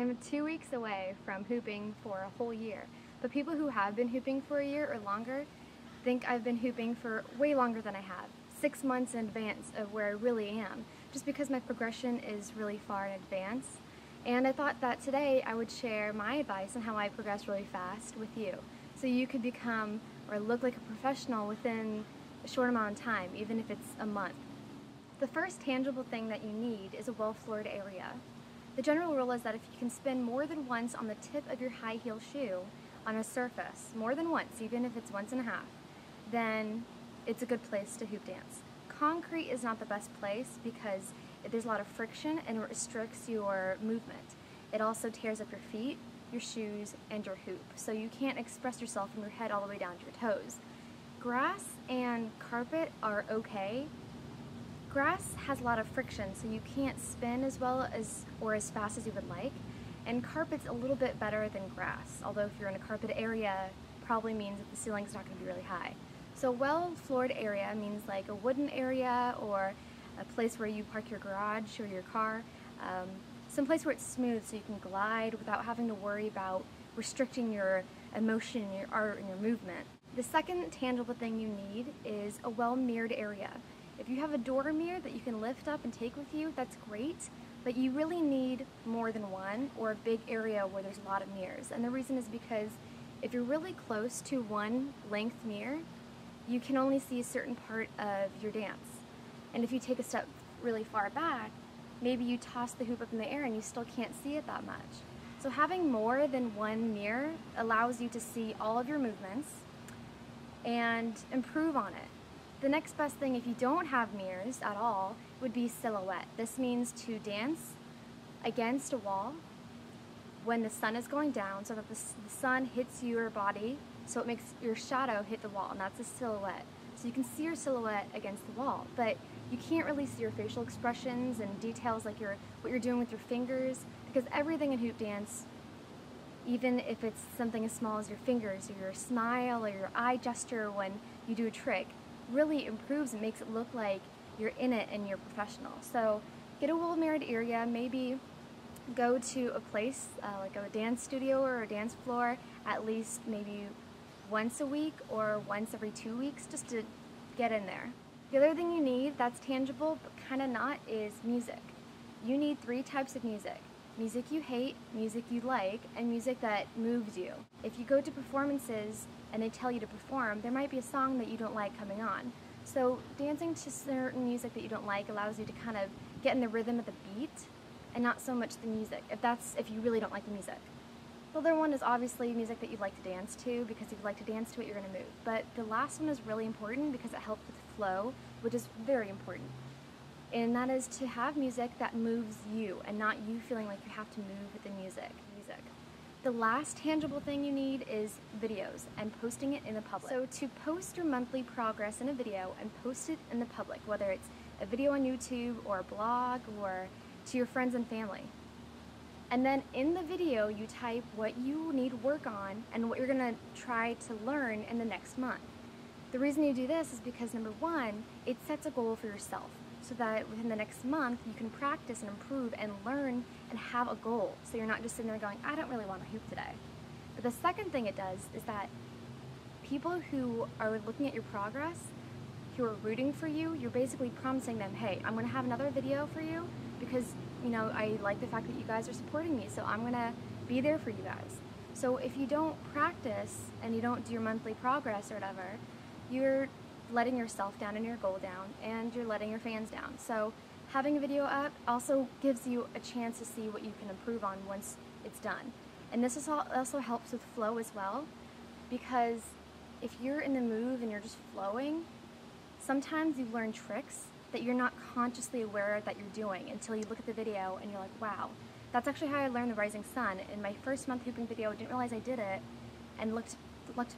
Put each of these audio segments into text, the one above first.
I'm 2 weeks away from hooping for a whole year, but people who have been hooping for a year or longer think I've been hooping for way longer than I have, 6 months in advance of where I really am, just because my progression is really far in advance. And I thought that today I would share my advice on how I progress really fast with you, so you could become or look like a professional within a short amount of time, even if it's a month. The first tangible thing that you need is a well-floored area. The general rule is that if you can spin more than once on the tip of your high heel shoe on a surface, more than once, even if it's once and a half, then it's a good place to hoop dance. Concrete is not the best place because there's a lot of friction and it restricts your movement. It also tears up your feet, your shoes, and your hoop, so you can't express yourself from your head all the way down to your toes. Grass and carpet are okay. Grass has a lot of friction, so you can't spin as well as or as fast as you would like, and carpet's a little bit better than grass, although if you're in a carpet area, probably means that the ceiling's not going to be really high. So a well-floored area means like a wooden area or a place where you park your garage or your car, some place where it's smooth so you can glide without having to worry about restricting your emotion, your art, and your movement. The second tangible thing you need is a well-mirrored area. If you have a door mirror that you can lift up and take with you, that's great, but you really need more than one or a big area where there's a lot of mirrors. And the reason is because if you're really close to one length mirror, you can only see a certain part of your dance. And if you take a step really far back, maybe you toss the hoop up in the air and you still can't see it that much. So having more than one mirror allows you to see all of your movements and improve on it. The next best thing, if you don't have mirrors at all, would be silhouette. This means to dance against a wall when the sun is going down so that the sun hits your body, so it makes your shadow hit the wall, and that's a silhouette. So you can see your silhouette against the wall, but you can't really see your facial expressions and details like what you're doing with your fingers, because everything in hoop dance, even if it's something as small as your fingers or your smile or your eye gesture when you do a trick, really improves and makes it look like you're in it and you're professional. So get a well-mirrored area, maybe go to a place like a dance studio or a dance floor at least maybe once a week or once every 2 weeks just to get in there. The other thing you need that's tangible but kind of not is music. You need 3 types of music. Music you hate, music you like, and music that moves you. If you go to performances and they tell you to perform, there might be a song that you don't like coming on. So dancing to certain music that you don't like allows you to kind of get in the rhythm of the beat and not so much the music, if you really don't like the music. The other one is obviously music that you'd like to dance to, because if you like to dance to it, you're going to move. But the last one is really important because it helps with flow, which is very important. And that is to have music that moves you and not you feeling like you have to move with the music. The last tangible thing you need is videos and posting it in the public. So to post your monthly progress in a video and post it in the public, whether it's a video on YouTube or a blog or to your friends and family. And then in the video you type what you need work on and what you're going to try to learn in the next month. The reason you do this is because number one, it sets a goal for yourself, so that within the next month you can practice and improve and learn and have a goal. So you're not just sitting there going, I don't really want to hoop today. But the second thing it does is that people who are looking at your progress, who are rooting for you, you're basically promising them, hey, I'm going to have another video for you because, you know, I like the fact that you guys are supporting me, so I'm going to be there for you guys. So if you don't practice and you don't do your monthly progress or whatever, you're letting yourself down and your goal down, and you're letting your fans down. So having a video up also gives you a chance to see what you can improve on once it's done. And this also helps with flow as well, because if you're in the move and you're just flowing, sometimes you learn tricks that you're not consciously aware that you're doing until you look at the video and you're like, wow, that's actually how I learned the rising sun. In my first month hooping video, I didn't realize I did it, and looked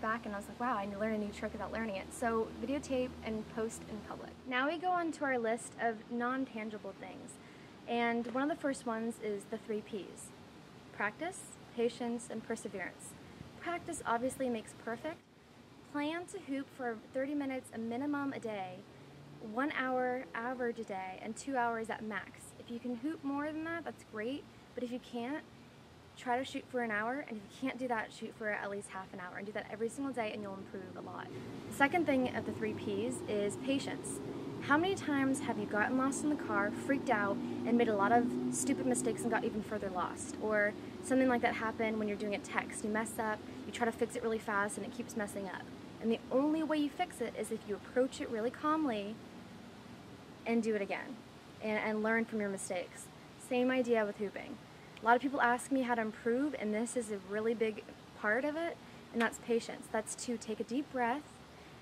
back and I was like, wow, I learned a new trick without learning it. So videotape and post in public. Now we go on to our list of non-tangible things. And one of the first ones is the 3 Ps. Practice, patience, and perseverance. Practice obviously makes perfect. Plan to hoop for 30 minutes a minimum a day, 1 hour average a day, and 2 hours at max. If you can hoop more than that, that's great, but if you can't, try to shoot for an hour, and if you can't do that, shoot for at least half an hour, and do that every single day and you'll improve a lot. The second thing of the 3 Ps is patience. How many times have you gotten lost in the car, freaked out, and made a lot of stupid mistakes and got even further lost? Or something like that happened when you're doing a text. You mess up, you try to fix it really fast, and it keeps messing up. And the only way you fix it is if you approach it really calmly and do it again, and learn from your mistakes. Same idea with hooping. A lot of people ask me how to improve, and this is a really big part of it, and that's patience. That's to take a deep breath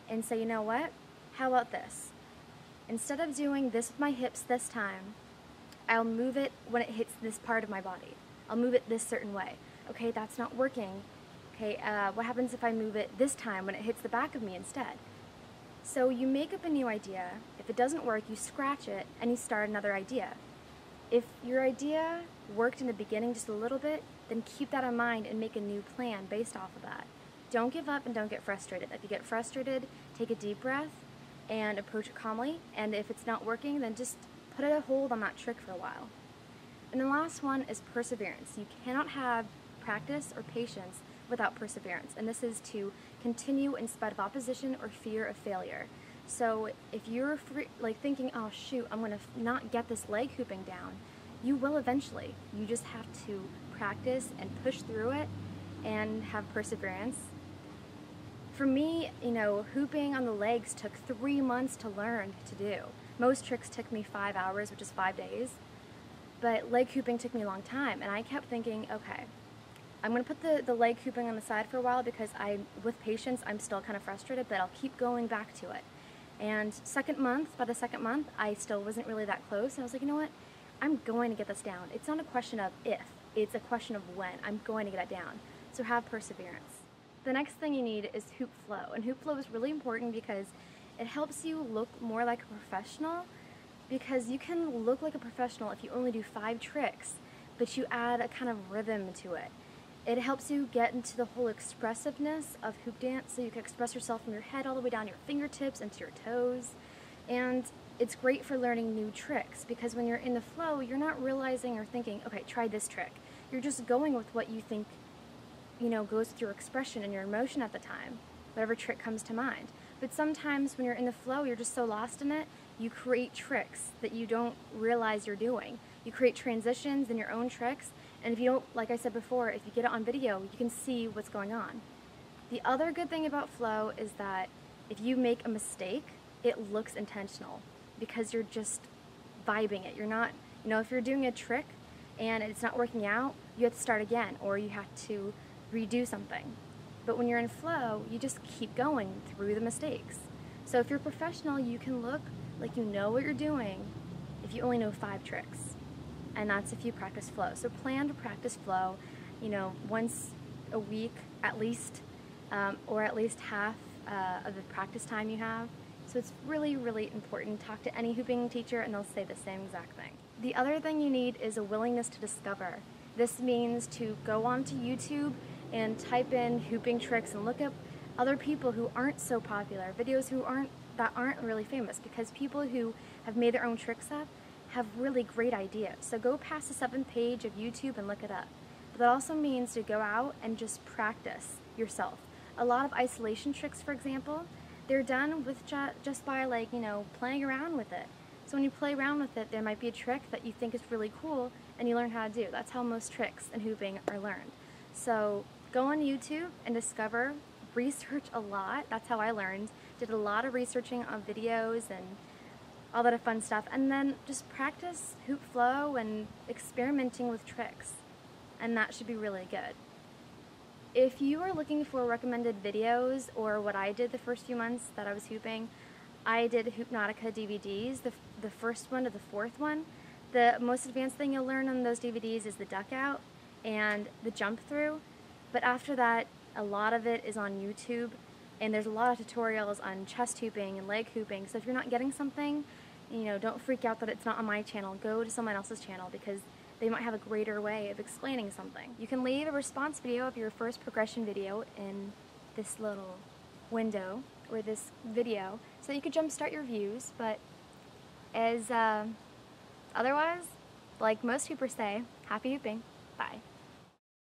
and say, you know what, how about this? Instead of doing this with my hips this time, I'll move it when it hits this part of my body. I'll move it this certain way. Okay, that's not working. Okay, what happens if I move it this time when it hits the back of me instead? So you make up a new idea. If it doesn't work, you scratch it and you start another idea. If your idea worked in the beginning just a little bit, then keep that in mind and make a new plan based off of that. Don't give up and don't get frustrated. If you get frustrated, take a deep breath and approach it calmly, and if it's not working, then just put a hold on that trick for a while. And the last one is perseverance. You cannot have practice or patience without perseverance, and this is to continue in spite of opposition or fear of failure. So if you're thinking, oh shoot, I'm gonna not get this leg hooping down, you will eventually. You just have to practice and push through it and have perseverance. For me, hooping on the legs took 3 months to learn to do. Most tricks took me 5 hours, which is 5 days, but leg hooping took me a long time, and I kept thinking, okay, I'm going to put the leg hooping on the side for a while because with patience, I'm still kind of frustrated, but I'll keep going back to it. And by the second month, I still wasn't really that close, and I was like, you know what, I'm going to get this down. It's not a question of if, it's a question of when. I'm going to get it down. So have perseverance. The next thing you need is hoop flow, and hoop flow is really important because it helps you look more like a professional, because you can look like a professional if you only do 5 tricks, but you add a kind of rhythm to it. It helps you get into the whole expressiveness of hoop dance, so you can express yourself from your head all the way down your fingertips and to your toes. And it's great for learning new tricks, because when you're in the flow, you're not realizing or thinking, okay, try this trick. You're just going with what you think goes with your expression and your emotion at the time, whatever trick comes to mind. But sometimes when you're in the flow, you're just so lost in it, you create tricks that you don't realize you're doing. You create transitions in your own tricks, and if you don't, like I said before, if you get it on video, you can see what's going on. The other good thing about flow is that if you make a mistake, it looks intentional because you're just vibing it. You're not, if you're doing a trick and it's not working out, you have to start again, or you have to redo something. But when you're in flow, you just keep going through the mistakes. So if you're a professional, you can look like you know what you're doing if you only know 5 tricks. And that's if you practice flow. So plan to practice flow, once a week at least, or at least half of the practice time you have. So it's really, really important. Talk to any hooping teacher and they'll say the same exact thing. The other thing you need is a willingness to discover. This means to go onto YouTube and type in hooping tricks and look up other people who aren't so popular, videos that aren't really famous, because people who have made their own tricks up have really great ideas. So go past the 7th page of YouTube and look it up. But that also means to go out and just practice yourself. A lot of isolation tricks, for example, they're done with just by playing around with it. So when you play around with it, there might be a trick that you think is really cool and you learn how to do. That's how most tricks in hooping are learned. So go on YouTube and discover, research a lot. That's how I learned. Did a lot of researching on videos and all that fun stuff, and then just practice hoop flow and experimenting with tricks, and that should be really good. If you are looking for recommended videos, or what I did the first few months that I was hooping, I did Hoopnotica DVDs, the first one to the 4th one. The most advanced thing you'll learn on those DVDs is the duck out and the jump through, but after that, a lot of it is on YouTube, and there's a lot of tutorials on chest hooping and leg hooping. So if you're not getting something, don't freak out that it's not on my channel. Go to someone else's channel because they might have a greater way of explaining something. You can leave a response video of your first progression video in this little window or this video so that you could jumpstart your views. But as otherwise, like most hoopers say, happy hooping. Bye.